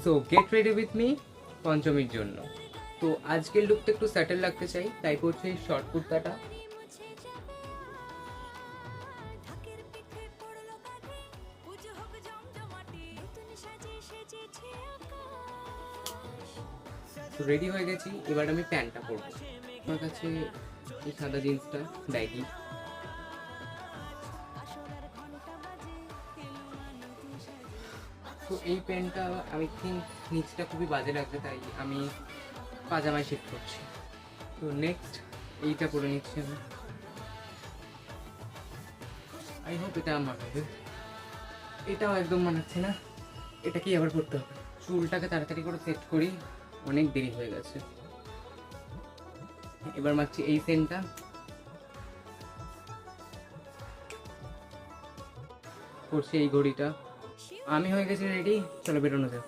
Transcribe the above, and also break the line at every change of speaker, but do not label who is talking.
So get ready with me পঞ্চমীর জন্য। তো আজকের লুকটা একটু স্যাটেল লাগতে চাই, তাই করছি এই শর্ট কুর্তাটা। তো রেডি হয়ে গেছি, এবার আমি প্যান্টটা পরবো। আমার কাছে এই সাদা জিন্সটা ব্যাগি। তো এই প্যান্টটা আমি থিঙ্ক নিচটা খুবই বাজে লাগছে, তাই আমি পাজামায় শিফট করছি। তো নেক্সট এইটা পরে নিচ্ছি আমি। আই হোপ এটা আমার হবে। এটাও একদম মানাচ্ছে না, এটা কি আবার করতে হবে। চুলটাকে তাড়াতাড়ি করে সেট করি, অনেক দেরি হয়ে গেছে। এবার মাখছি এই সেন্টটা। করছি এই ঘড়িটা। আমি হয়ে গেছি রেডি, চলো বেরোনো যাক।